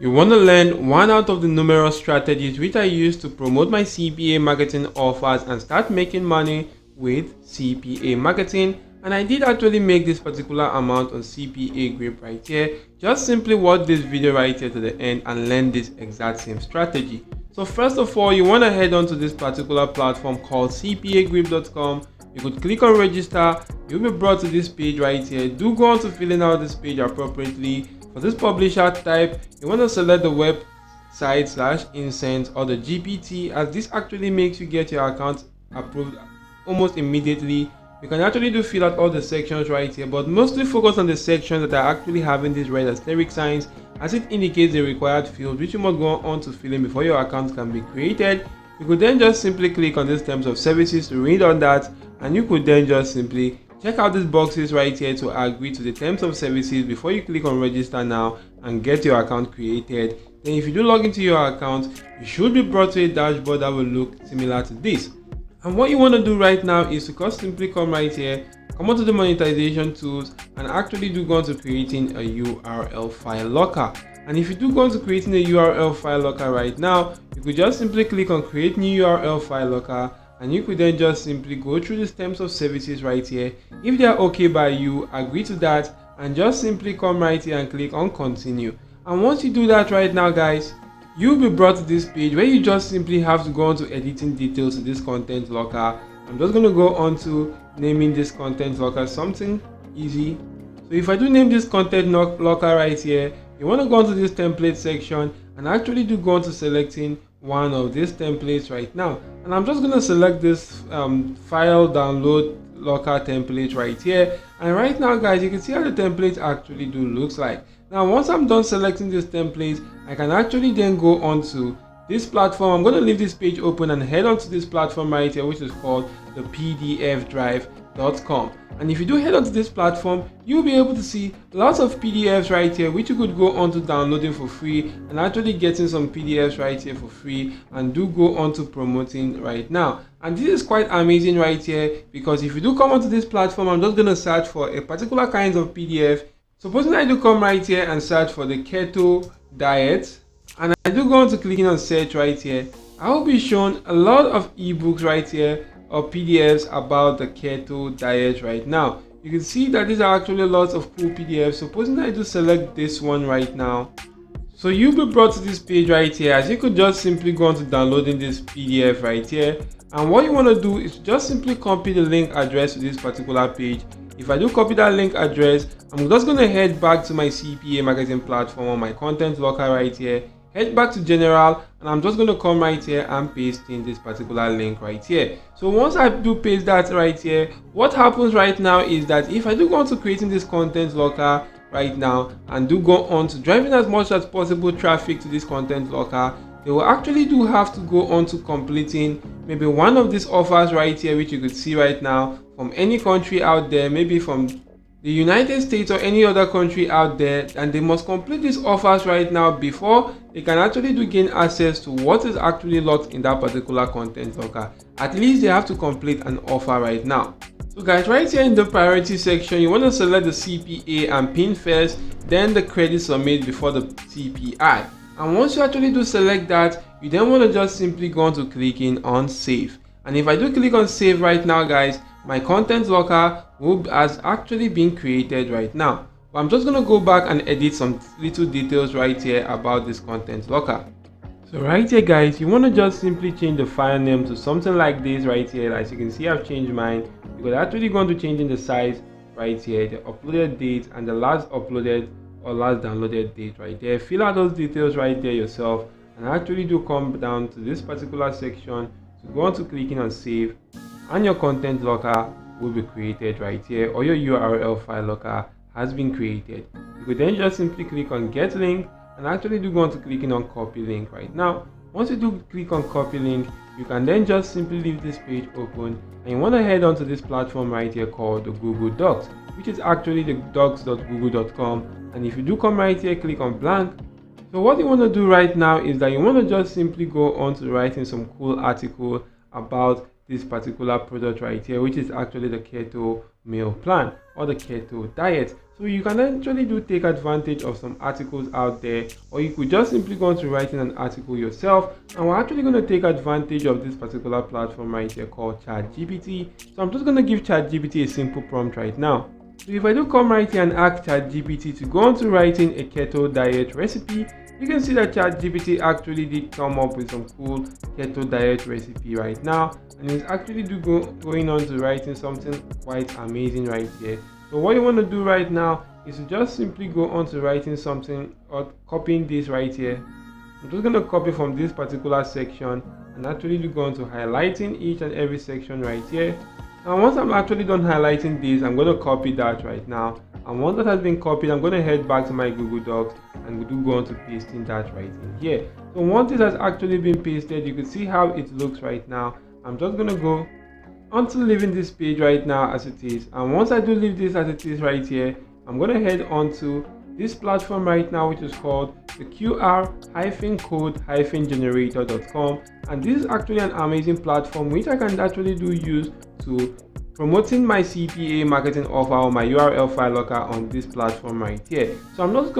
You want to learn one out of the numerous strategies which I use to promote my CPA marketing offers and start making money with CPA marketing. And I did actually make this particular amount on CPAGrip right here. Just simply watch this video right here to the end and learn this exact same strategy. So first of all, you want to head on to this particular platform called CPAGrip.com. You could click on register. You'll be brought to this page right here. Do go on to filling out this page appropriately. For this publisher type, you want to select the website /incense or the GPT, as this actually makes you get your account approved almost immediately. You can actually fill out all the sections right here, but mostly focus on the sections that are actually having these red asterisk signs, as it indicates the required field which you must go on to fill in before your account can be created. You could then just simply click on these terms of services to read on that, and you could then just simply check out these boxes right here to agree to the terms of services before you click on register now and get your account created. Then if you do log into your account, you should be brought to a dashboard that will look similar to this. And what you want to do right now is to simply come right here, come onto the monetization tools, and actually do go on to creating a URL file locker. And if you do go on to creating a URL file locker right now, you could just simply click on create new URL file locker, and you could then just simply go through the terms of services right here. If they are okay by you, agree to that, and just simply come right here and click on continue. And once you do that right now, guys, you'll be brought to this page where you just simply have to go on to editing details to this content locker. I'm just going to go on to naming this content locker something easy. So if I do name this content locker right here, you want to go onto this template section and actually do go on to selecting one of these templates right now. And I'm just going to select this file download locker template right here. And right now, guys, you can see how the template actually looks like. Now once I'm done selecting this template, I can actually then go onto this platform. I'm going to leave this page open and head onto this platform right here, which is called the pdfdrive.com. And if you do head onto this platform, you'll be able to see lots of PDFs right here, which you could go on to downloading for free and actually getting some PDFs right here for free, and do go on to promoting right now. And this is quite amazing right here, because if you do come onto this platform, I'm just going to search for a particular kind of PDF. Supposing I do come right here and search for the keto diet, and I do go on to clicking on search right here, I will be shown a lot of ebooks right here or PDFs about the keto diet right now. You can see that these are actually lots of cool PDFs. Supposing I do select this one right now, so you'll be brought to this page right here, as you could just simply go on to downloading this PDF right here. And what you want to do is just simply copy the link address to this particular page. If I do copy that link address, I'm just going to head back to my CPA marketing platform on my content locker right here, head back to general, and I'm just going to come right here and paste in this particular link right here. So once I do paste that right here, what happens right now is that if I do go on to creating this content locker right now and do go on to driving as much as possible traffic to this content locker, they will actually do have to go on to completing maybe one of these offers right here, which you could see right now from any country out there, maybe from the United States or any other country out there, and they must complete these offers right now before they can actually do gain access to what is actually locked in that particular content locker. At least they have to complete an offer right now. So guys, right here in the priority section, you want to select the CPA and pin first, then the credit submit before the CPI. And once you actually do select that, you then want to just simply go on to clicking on save. And if I do click on save right now, guys, my content locker has actually been created right now. But I'm just going to go back and edit some little details right here about this content locker. So right here, guys, you want to just simply change the file name to something like this right here. As you can see, I've changed mine. You could actually go on to changing the size right here, the uploaded date, and the last uploaded or last downloaded date right there. Fill out those details right there yourself, and actually do come down to this particular section to go on to clicking on save, and your content locker will be created right here, or your URL file locker has been created. You could then just simply click on get link and actually do go on to clicking on copy link right now. Once you do click on copy link, you can then just simply leave this page open, and you want to head onto this platform right here called the Google Docs, which is actually the docs.google.com. And if you do come right here, click on blank. So what you want to do right now is that you want to just simply go on to writing some cool article about this particular product right here, which is actually the keto meal plan or the keto diet. So you can actually take advantage of some articles out there, or you could just simply go into writing an article yourself. And we're actually going to take advantage of this particular platform right here called ChatGPT. So I'm just going to give ChatGPT a simple prompt right now. So if I do come right here and ask ChatGPT to go on to writing a keto diet recipe, you can see that ChatGPT actually did come up with some cool keto diet recipe right now, and it's actually going on to writing something quite amazing right here. So what you want to do right now is to just simply go on to writing something or copying this right here. I'm just going to copy from this particular section and actually go on to highlighting each and every section right here. And once I'm actually done highlighting this, I'm going to copy that right now. And once that has been copied, I'm going to head back to my Google Docs and we do go on to pasting that right in here. So once it has actually been pasted, you can see how it looks right now. I'm just going to go onto leaving this page right now as it is. And once I do leave this as it is right here, I'm going to head on to this platform right now, which is called the QR-code-generator.com. And this is actually an amazing platform which I can actually use to promoting my CPA marketing offer or my URL file locker on this platform right here. So I'm not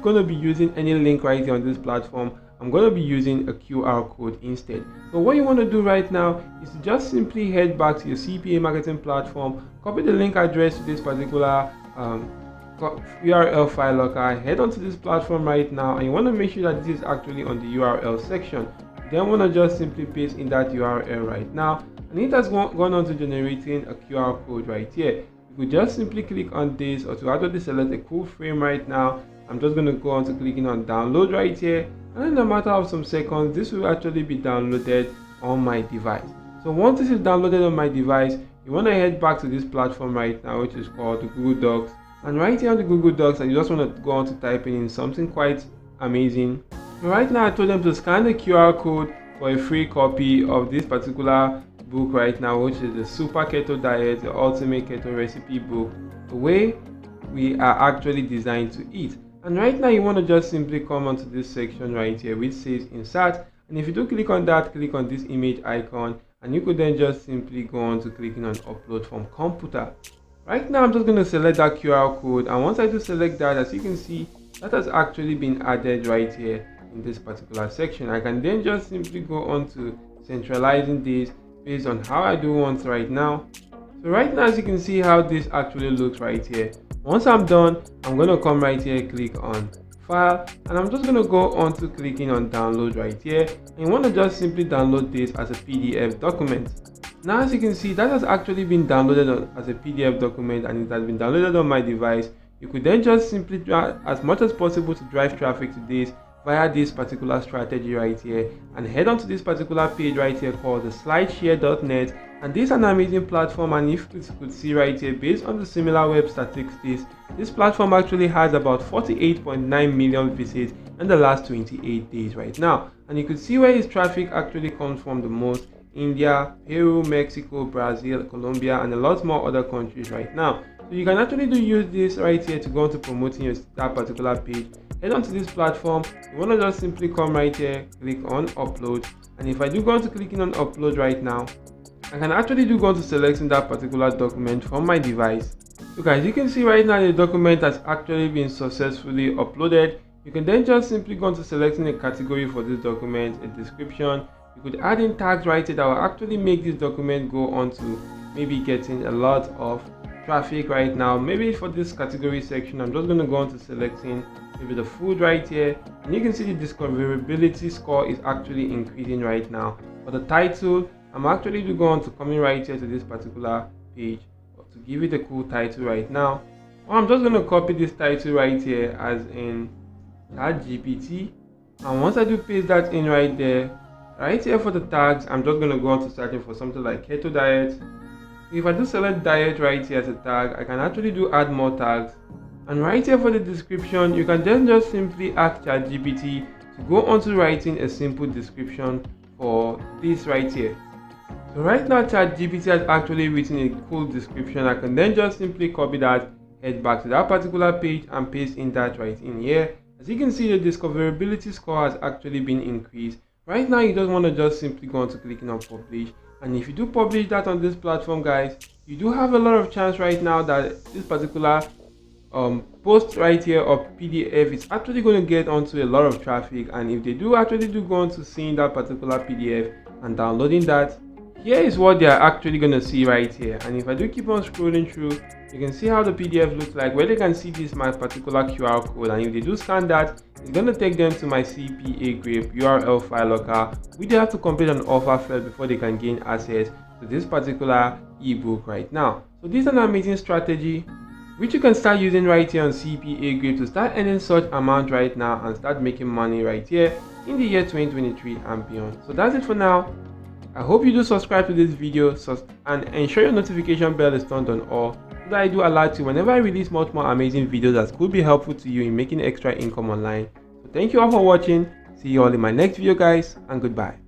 going to be using any link right here on this platform. I'm going to be using a QR code instead. So what you want to do right now is to just simply head back to your CPA marketing platform, copy the link address to this particular URL file locker, head onto this platform right now, and you want to make sure that this is actually on the URL section. Then want to just simply paste in that URL right now, and it has gone on to generating a QR code right here. You could just simply click on this, or to actually select a cool frame right now. I'm just going to go on to clicking on download right here, and in a matter of some seconds this will actually be downloaded on my device. So once this is downloaded on my device, you want to head back to this platform right now, which is called the Google Docs. And right here on the Google Docs, you just want to go on to typing in something quite amazing. So right now I told them to scan the QR code for a free copy of this particular book right now, which is the Super Keto Diet, the Ultimate Keto Recipe book, the way we are actually designed to eat. And right now you want to just simply come onto this section right here which says insert, and if you do click on that, click on this image icon, and you could then just simply go on to clicking on upload from computer. Right now I'm just going to select that QR code, and once I do select that, as you can see, that has actually been added right here in this particular section. I can then just simply go on to centralizing this based on how I do want right now. So right now, as you can see how this actually looks right here. Once I'm done, I'm going to come right here, click on file, and I'm just going to go on to clicking on download right here, and you want to just simply download this as a PDF document. Now as you can see, that has actually been downloaded as a PDF document, and it has been downloaded on my device. You could then just simply try as much as possible to drive traffic to this via this particular strategy right here, and head on to this particular page right here called the slideshare.net. And this is an amazing platform, and if you could see right here, based on the similar web statistics, this platform actually has about 48.9 million visits in the last 28 days right now. And you could see where its traffic actually comes from the most: India, Peru, Mexico, Brazil, Colombia, and a lot more other countries right now. So you can actually use this right here to go on to promoting that particular page. Head onto this platform, you want to just simply come right here, click on upload, and if I do go on to clicking on upload right now, I can actually go on to selecting that particular document from my device. So guys, you can see right now the document has actually been successfully uploaded. You can then just simply go on to selecting a category for this document, a description. You could add in tags right here that will actually make this document go on to maybe getting a lot of traffic right now. Maybe for this category section, I'm just going to go on to selecting maybe the food right here, and you can see the discoverability score is actually increasing right now. For the title, I'm actually going on to coming right here to this particular page to give it a cool title right now. Or I'm just going to copy this title right here as in ChatGPT, and once I do paste that in right there, right here for the tags, I'm just going to go on to searching for something like keto diet. If I do select diet right here as a tag, I can actually add more tags. And right here for the description, you can then just simply ask ChatGPT to go on to writing a simple description for this right here. So right now ChatGPT has actually written a cool description. I can then just simply copy that, head back to that particular page and paste in that right in here. As you can see, the discoverability score has actually been increased. Right now you just want to just simply go on to clicking on publish, and if you do publish that on this platform, guys, you do have a lot of chance right now that this particular post right here or PDF, it's actually going to get onto a lot of traffic. And if they do actually go on to seeing that particular PDF and downloading that, here is what they are actually going to see right here. And if I do keep on scrolling through, you can see how the PDF looks like, where they can see this my particular QR code. And if they do scan that, it's going to take them to my CPAGrip URL file locker, which they have to complete an offer first before they can gain access to this particular ebook right now. So this is an amazing strategy which you can start using right here on CPAGrip to start earning such amount right now and start making money right here in the year 2023 and beyond. So that's it for now. I hope you do subscribe to this video and ensure your notification bell is turned on all, so that I do alert you whenever I release much more amazing videos that could be helpful to you in making extra income online. So thank you all for watching. See you all in my next video, guys, and goodbye.